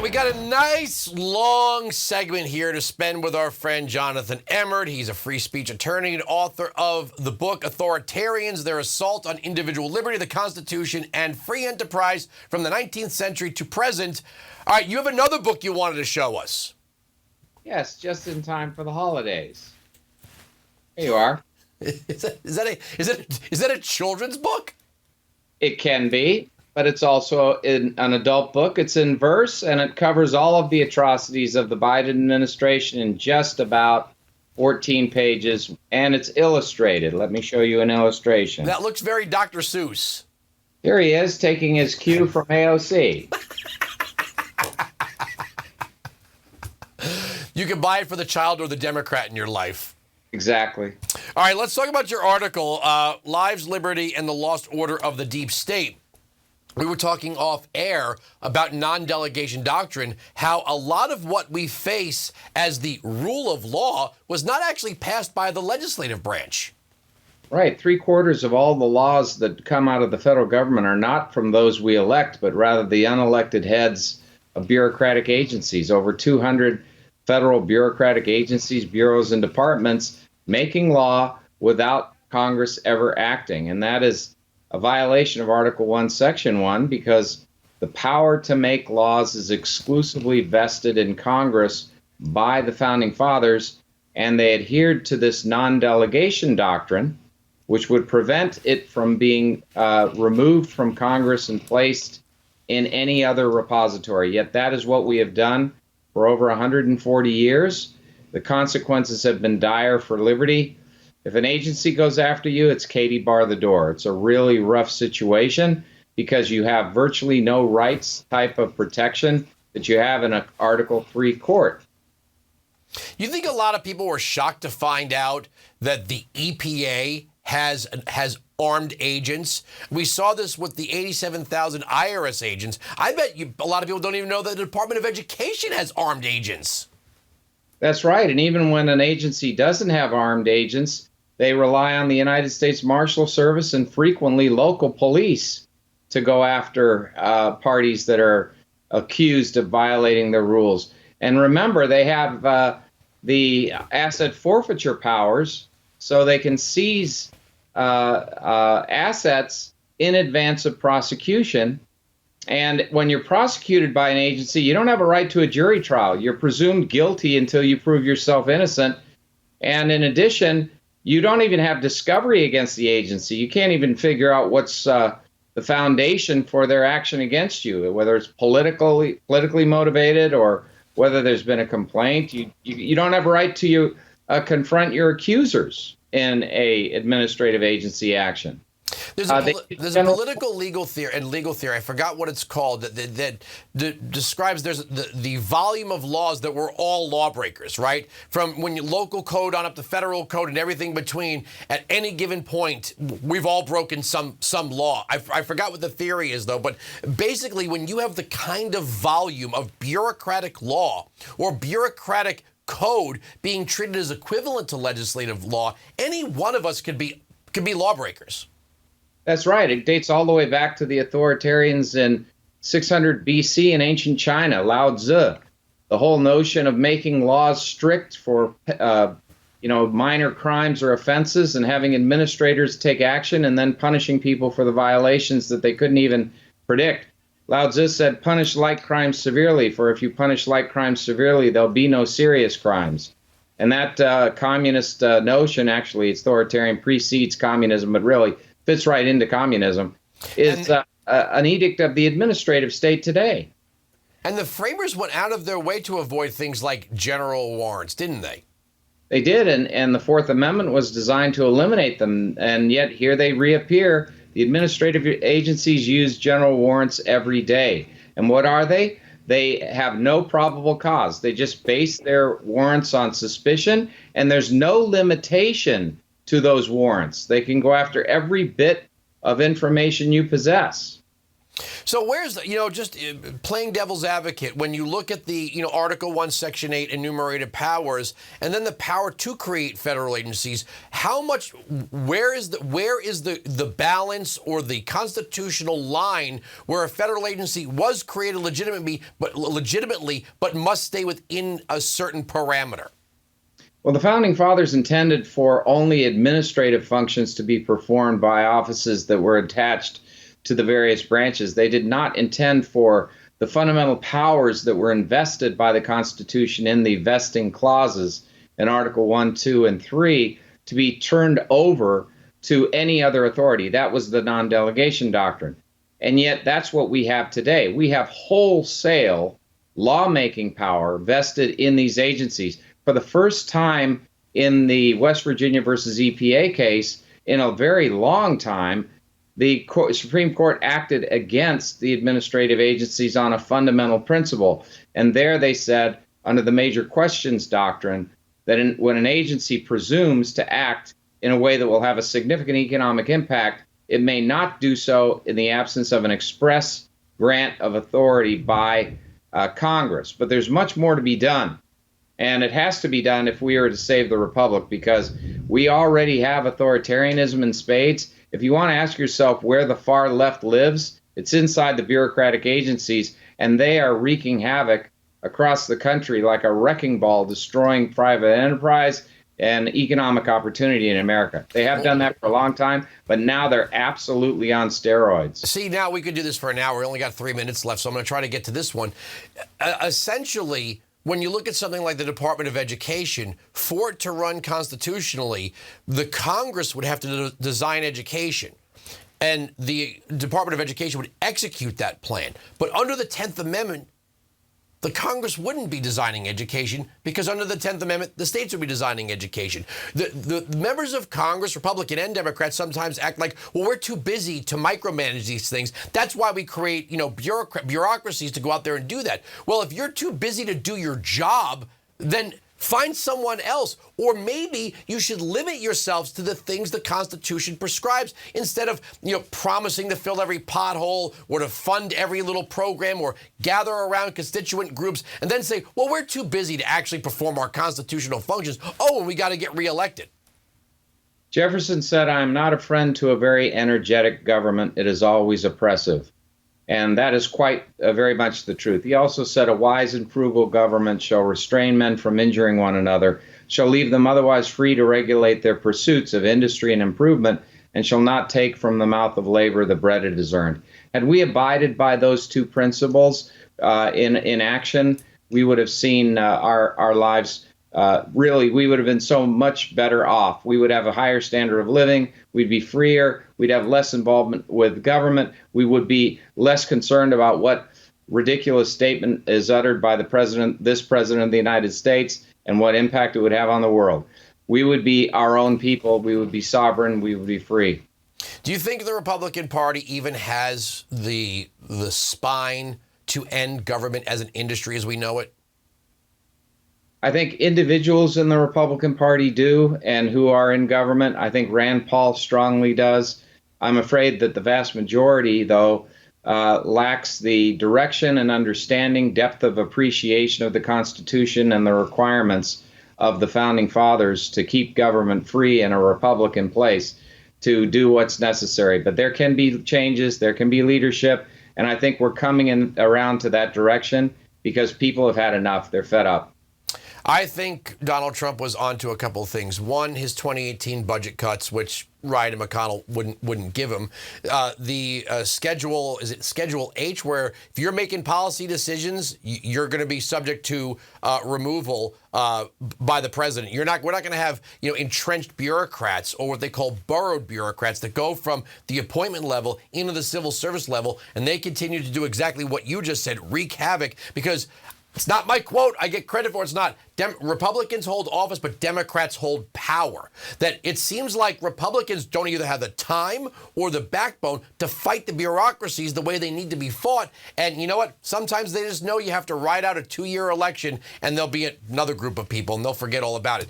right, we got a nice long segment here to spend with our friend Jonathan Emmert. He's a free speech attorney and author of the book Authoritarians, Their Assault on Individual Liberty, the Constitution, and Free Enterprise from the 19th Century to Present. All right, you have another book you wanted to show us. Yes, just in time for the holidays. Here you are. Is that a children's book? It can be, but it's also an adult book. It's in verse, and it covers all of the atrocities of the Biden administration in just about 14 pages, and it's illustrated. Let me show you an illustration. That looks very Dr. Seuss. Here he is, taking his cue from AOC. You can buy it for the child or the Democrat in your life. Exactly. All right, let's talk about your article, Lives, Liberty, and the Lost Order of the Deep State. We were talking off air about non-delegation doctrine, how a lot of what we face as the rule of law was not actually passed by the legislative branch. Right. 3/4 of all the laws that come out of the federal government are not from those we elect, but rather the unelected heads of bureaucratic agencies. Over 200 federal bureaucratic agencies, bureaus, and departments making law without Congress ever acting. And that is a violation of Article 1, Section 1, because the power to make laws is exclusively vested in Congress by the Founding Fathers, and they adhered to this non-delegation doctrine, which would prevent it from being removed from Congress and placed in any other repository. Yet that is what we have done for over 140 years. The consequences have been dire for liberty. If an agency goes after you, it's Katie bar the door. It's a really rough situation because you have virtually no rights type of protection that you have in an Article 3 court. You think a lot of people were shocked to find out that the EPA has armed agents? We saw this with the 87,000 IRS agents. I bet a lot of people don't even know that the Department of Education has armed agents. That's right. And even when an agency doesn't have armed agents, they rely on the United States Marshal Service and frequently local police to go after parties that are accused of violating their rules. And remember, they have the asset forfeiture powers, so they can seize assets in advance of prosecution. And when you're prosecuted by an agency, you don't have a right to a jury trial. You're presumed guilty until you prove yourself innocent. And in addition, you don't even have discovery against the agency. You can't even figure out what's the foundation for their action against you, whether it's politically motivated or whether there's been a complaint. You don't have a right to confront your accusers in a administrative agency action. There's a political legal theory, I forgot what it's called, that describes there's the volume of laws that we're all lawbreakers, right? From when you local code on up to federal code and everything between, at any given point, we've all broken some law. I forgot what the theory is, though, but basically when you have the kind of volume of bureaucratic law or bureaucratic code being treated as equivalent to legislative law, any one of us could be lawbreakers. That's right. It dates all the way back to the authoritarians in 600 BC in ancient China, Lao Tzu. The whole notion of making laws strict for, minor crimes or offenses and having administrators take action and then punishing people for the violations that they couldn't even predict. Lao Tzu said, punish like crimes severely, for if you punish like crimes severely, there'll be no serious crimes. And that communist notion, actually, authoritarian precedes communism, but really fits right into communism, is an edict of the administrative state today. And the framers went out of their way to avoid things like general warrants, didn't they? They did, and the Fourth Amendment was designed to eliminate them, and yet here they reappear. The administrative agencies use general warrants every day. And what are they? They have no probable cause. They just base their warrants on suspicion, and there's no limitation to those warrants. They can go after every bit of information you possess. So where's the, just playing devil's advocate, when you look at the, Article 1, Section 8 enumerated powers, and then the power to create federal agencies, where is the balance or the constitutional line where a federal agency was created legitimately, but must stay within a certain parameter? Well, the Founding Fathers intended for only administrative functions to be performed by offices that were attached to the various branches. They did not intend for the fundamental powers that were invested by the Constitution in the vesting clauses in Article 1, 2, and 3 to be turned over to any other authority. That was the non-delegation doctrine. And yet that's what we have today. We have wholesale lawmaking power vested in these agencies. For the first time in the West Virginia versus EPA case in a very long time, the Supreme Court acted against the administrative agencies on a fundamental principle. And there they said, under the major questions doctrine, that when an agency presumes to act in a way that will have a significant economic impact, it may not do so in the absence of an express grant of authority by Congress. But there's much more to be done. And it has to be done if we are to save the republic, because we already have authoritarianism in spades. If you want to ask yourself where the far left lives, it's inside the bureaucratic agencies, and they are wreaking havoc across the country like a wrecking ball, destroying private enterprise and economic opportunity in America. They have done that for a long time, but now they're absolutely on steroids. See, now we could do this for an hour. We only got 3 minutes left, so I'm going to try to get to this one. Essentially, when you look at something like the Department of Education, for it to run constitutionally, the Congress would have to design education, and the Department of Education would execute that plan. But under the 10th Amendment, the Congress wouldn't be designing education, because under the 10th Amendment, the states would be designing education. The members of Congress, Republican and Democrat, sometimes act like, well, we're too busy to micromanage these things. That's why we create, bureaucracies to go out there and do that. Well, if you're too busy to do your job, then find someone else. Or maybe you should limit yourselves to the things the Constitution prescribes, instead of, promising to fill every pothole or to fund every little program or gather around constituent groups and then say, well, we're too busy to actually perform our constitutional functions. Oh, and we got to get reelected. Jefferson said, "I am not a friend to a very energetic government. It is always oppressive." And that is quite very much the truth. He also said, "A wise and frugal government shall restrain men from injuring one another, shall leave them otherwise free to regulate their pursuits of industry and improvement, and shall not take from the mouth of labor the bread it has earned." Had we abided by those two principles in action, we would have seen our lives really, we would have been so much better off. We would have a higher standard of living. We'd be freer. We'd have less involvement with government. We would be less concerned about what ridiculous statement is uttered by this president of the United States, and what impact it would have on the world. We would be our own people. We would be sovereign. We would be free. Do you think the Republican Party even has the spine to end government as an industry as we know it? I think individuals in the Republican Party do, and who are in government. I think Rand Paul strongly does. I'm afraid that the vast majority, though, lacks the direction and understanding, depth of appreciation of the Constitution and the requirements of the Founding Fathers to keep government free and a republic in place to do what's necessary. But there can be changes, there can be leadership, and I think we're coming around to that direction because people have had enough. They're fed up. I think Donald Trump was onto a couple of things. One, his 2018 budget cuts, which Ryan and McConnell wouldn't give him. The schedule, is it Schedule H, where if you're making policy decisions, you're going to be subject to removal by the president. We're not going to have entrenched bureaucrats, or what they call borrowed bureaucrats, that go from the appointment level into the civil service level, and they continue to do exactly what you just said, wreak havoc, because it's not my quote. I get credit for it. It's not. Republicans hold office, but Democrats hold power. That it seems like Republicans don't either have the time or the backbone to fight the bureaucracies the way they need to be fought. And you know what? Sometimes they just know you have to ride out a 2-year election, and there'll be another group of people, and they'll forget all about it.